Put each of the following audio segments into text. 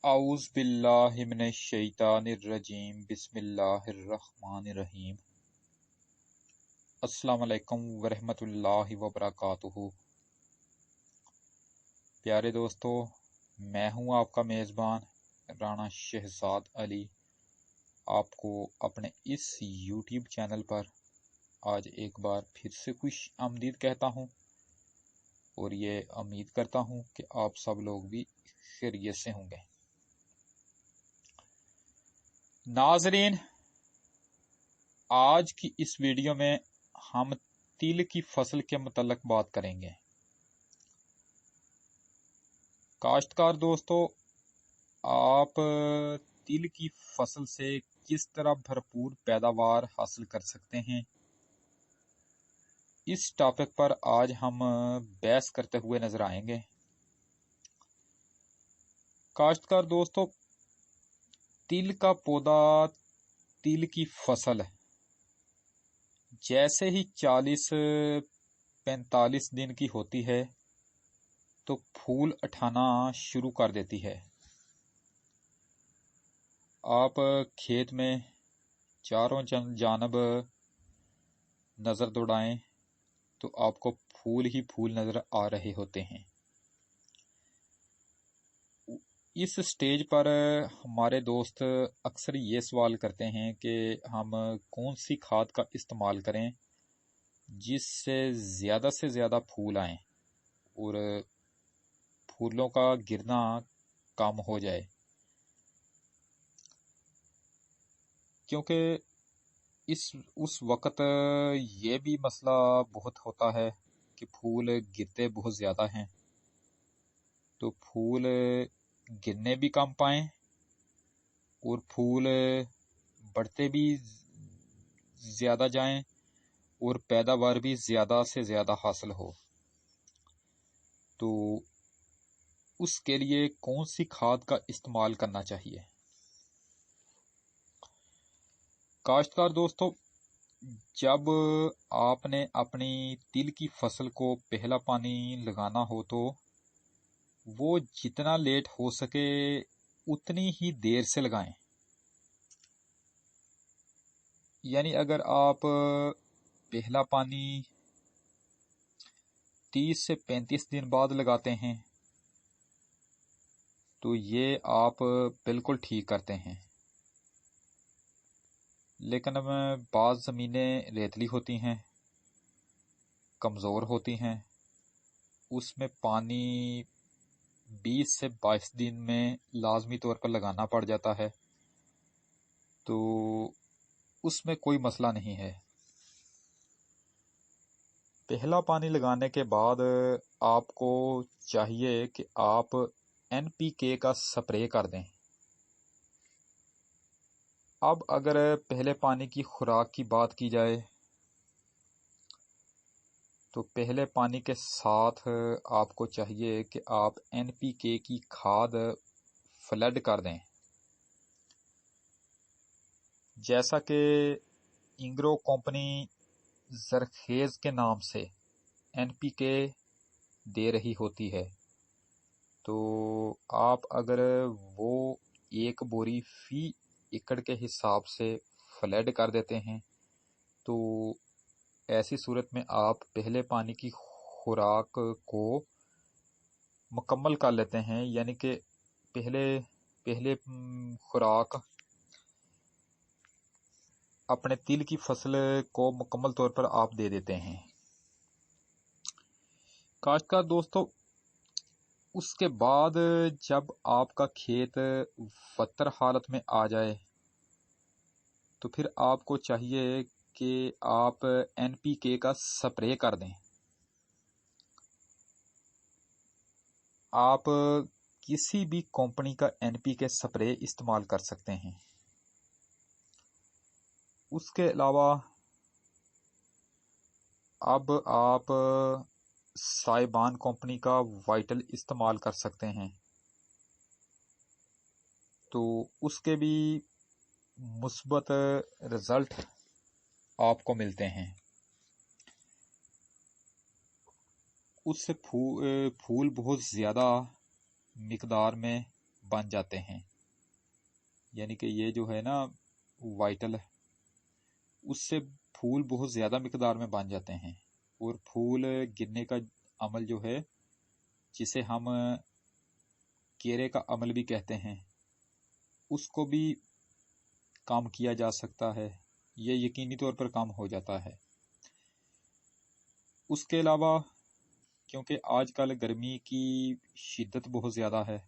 अऊज़ु बिल्लाहि मिनश्शैतानिर्रजीम बिस्मिल्लाहिर्रहमानिर्रहीम। अस्सलामु अलैकुम वरहमतुल्लाहि वबरकातुहू। प्यारे दोस्तों, मैं हूं आपका मेज़बान राना शहजाद अली। आपको अपने इस यूट्यूब चैनल पर आज एक बार फिर से खुश आमदीद कहता हूं और ये उम्मीद करता हूं कि आप सब लोग भी खैरियत से होंगे। नाज़रीन, आज की इस वीडियो में हम तिल की फसल के मुतल्लिक बात करेंगे। काश्तकार दोस्तों, आप तिल की फसल से किस तरह भरपूर पैदावार हासिल कर सकते हैं, इस टॉपिक पर आज हम बहस करते हुए नजर आएंगे। काश्तकार दोस्तों, तिल का पौधा, तिल की फसल जैसे ही 40-45 दिन की होती है तो फूल उठाना शुरू कर देती है। आप खेत में चारों जानब नज़र दौड़ाएं तो आपको फूल ही फूल नज़र आ रहे होते हैं। इस स्टेज पर हमारे दोस्त अक्सर ये सवाल करते हैं कि हम कौन सी खाद का इस्तेमाल करें जिससे ज़्यादा से ज़्यादा फूल आएं और फूलों का गिरना कम हो जाए, क्योंकि उस वक़्त ये भी मसला बहुत होता है कि फूल गिरते बहुत ज़्यादा हैं, तो फूल गिरने भी कम पाएं और फूल बढ़ते भी ज़्यादा जाएं और पैदावार भी ज़्यादा से ज़्यादा हासिल हो। तो उसके लिए कौन सी खाद का इस्तेमाल करना चाहिए? काश्तकार दोस्तों, जब आपने अपनी तिल की फसल को पहला पानी लगाना हो तो वो जितना लेट हो सके उतनी ही देर से लगाएं। यानी अगर आप पहला पानी 30 से 35 दिन बाद लगाते हैं तो ये आप बिल्कुल ठीक करते हैं। लेकिन बाज़ ज़मीनें रेतली होती हैं, कमज़ोर होती हैं, उसमें पानी 20 से 22 दिन में लाजमी तौर पर लगाना पड़ जाता है, तो उसमें कोई मसला नहीं है। पहला पानी लगाने के बाद आपको चाहिए कि आप NPK का स्प्रे कर दें। अब अगर पहले पानी की खुराक की बात की जाए तो पहले पानी के साथ आपको चाहिए कि आप NPK की खाद फ्लड कर दें। जैसा कि इंग्रो कंपनी जरखेज के नाम से NPK दे रही होती है, तो आप अगर वो एक बोरी फी एकड़ के हिसाब से फ्लड कर देते हैं तो ऐसी सूरत में आप पहले पानी की खुराक को मुकम्मल कर लेते हैं। यानी कि पहले खुराक अपने तिल की फसल को मुकम्मल तौर पर आप दे देते हैं। काश्तकार दोस्तों, उसके बाद जब आपका खेत वत्तर हालत में आ जाए तो फिर आपको चाहिए कि आप NPK का स्प्रे कर दें। आप किसी भी कंपनी का NPK स्प्रे इस्तेमाल कर सकते हैं। उसके अलावा अब आप साइबान कंपनी का वाइटल इस्तेमाल कर सकते हैं, तो उसके भी मुस्बत रिजल्ट आपको मिलते हैं। उससे फूल बहुत ज़्यादा मिकदार में बन जाते हैं, यानी कि ये जो है ना वाइटल, उससे फूल बहुत ज़्यादा मिकदार में बन जाते हैं और फूल गिरने का अमल जो है, जिसे हम केरे का अमल भी कहते हैं, उसको भी कम किया जा सकता है। ये यकीनी तौर पर कम हो जाता है। उसके अलावा क्योंकि आजकल गर्मी की शिद्दत बहुत ज़्यादा है,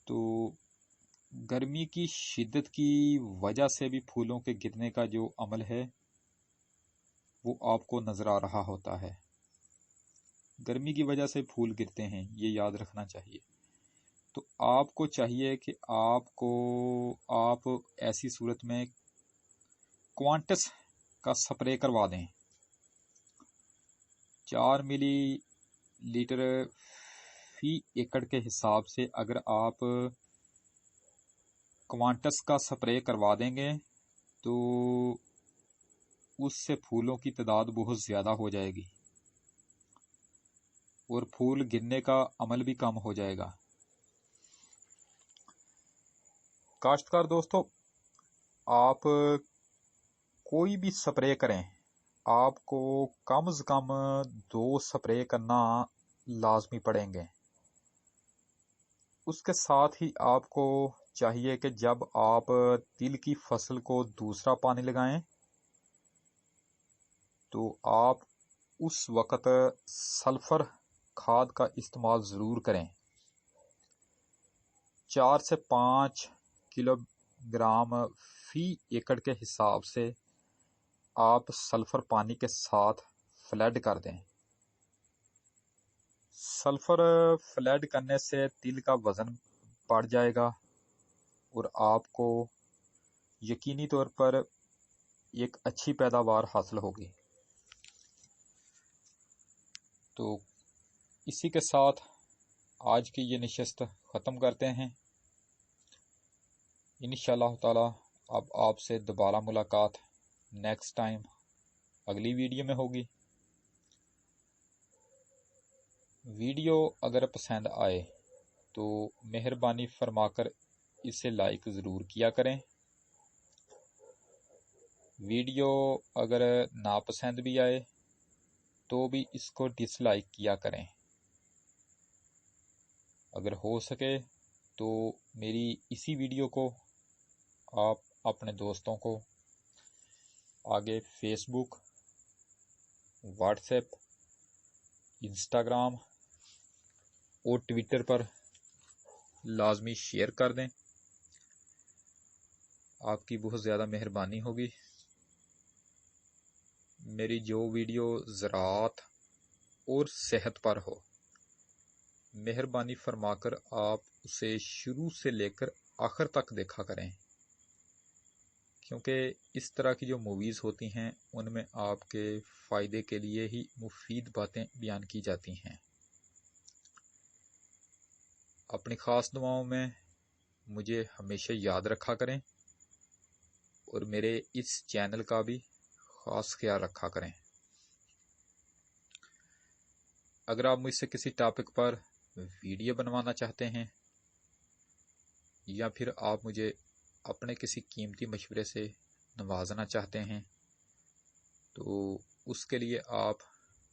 तो गर्मी की शिद्दत की वजह से भी फूलों के गिरने का जो अमल है वो आपको नज़र आ रहा होता है। गर्मी की वजह से फूल गिरते हैं, ये याद रखना चाहिए। तो आपको चाहिए कि आप ऐसी सूरत में क्वांटस का स्प्रे करवा दें। 4 मिलीलीटर फी एकड़ के हिसाब से अगर आप क्वांटस का स्प्रे करवा देंगे तो उससे फूलों की तादाद बहुत ज़्यादा हो जाएगी और फूल गिरने का अमल भी कम हो जाएगा। काश्तकार दोस्तों, आप कोई भी स्प्रे करें, आपको कम से कम 2 स्प्रे करना लाजमी पड़ेंगे। उसके साथ ही आपको चाहिए कि जब आप तिल की फसल को दूसरा पानी लगाएं तो आप उस वक़्त सल्फर खाद का इस्तेमाल ज़रूर करें। 4 से 5 किलोग्राम फी एकड़ के हिसाब से आप सल्फर पानी के साथ फ्लड कर दें। सल्फर फ्लड करने से तिल का वज़न बढ़ जाएगा और आपको यकीनी तौर पर एक अच्छी पैदावार हासिल होगी। तो इसी के साथ आज की ये नशिस्त ख़त्म करते हैं। इंशाअल्लाह ताला अब आपसे दोबारा मुलाकात नेक्स्ट टाइम अगली वीडियो में होगी। वीडियो अगर पसंद आए तो मेहरबानी फरमाकर इसे लाइक ज़रूर किया करें। वीडियो अगर नापसंद भी आए तो भी इसको डिसलाइक किया करें। अगर हो सके तो मेरी इसी वीडियो को आप अपने दोस्तों को आगे फेसबुक, व्हाट्सएप, इंस्टाग्राम और ट्विटर पर लाजमी शेयर कर दें। आपकी बहुत ज़्यादा मेहरबानी होगी। मेरी जो वीडियो ज़राअत और सेहत पर हो, मेहरबानी फरमाकर आप उसे शुरू से लेकर आखिर तक देखा करें, क्योंकि इस तरह की जो मूवीज़ होती हैं उनमें आपके फ़ायदे के लिए ही मुफीद बातें बयान की जाती हैं। अपनी ख़ास दुआओं में मुझे हमेशा याद रखा करें और मेरे इस चैनल का भी ख़ास ख्याल रखा करें। अगर आप मुझसे किसी टॉपिक पर वीडियो बनवाना चाहते हैं या फिर आप मुझे अपने किसी कीमती मशवरे से नवाजना चाहते हैं तो उसके लिए आप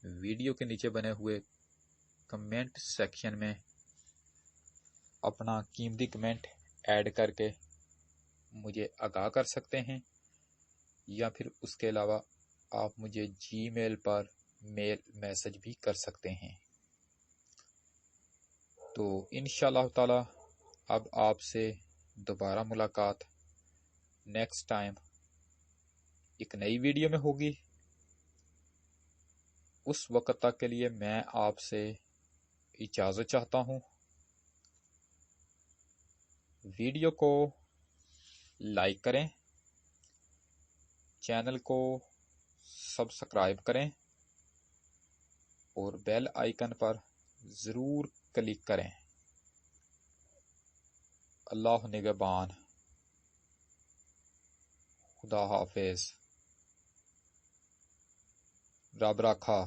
वीडियो के नीचे बने हुए कमेंट सेक्शन में अपना कीमती कमेंट ऐड करके मुझे आगाह कर सकते हैं, या फिर उसके अलावा आप मुझे जीमेल पर मेल मैसेज भी कर सकते हैं। तो इंशाअल्लाह ताला अब आपसे दोबारा मुलाकात नेक्स्ट टाइम एक नई वीडियो में होगी। उस वक्त तक के लिए मैं आपसे इजाज़त चाहता हूँ। वीडियो को लाइक करें, चैनल को सब्सक्राइब करें और बेल आइकन पर ज़रूर क्लिक करें। अल्लाह निगहबान। खुदा हाफिज़। रब राखा।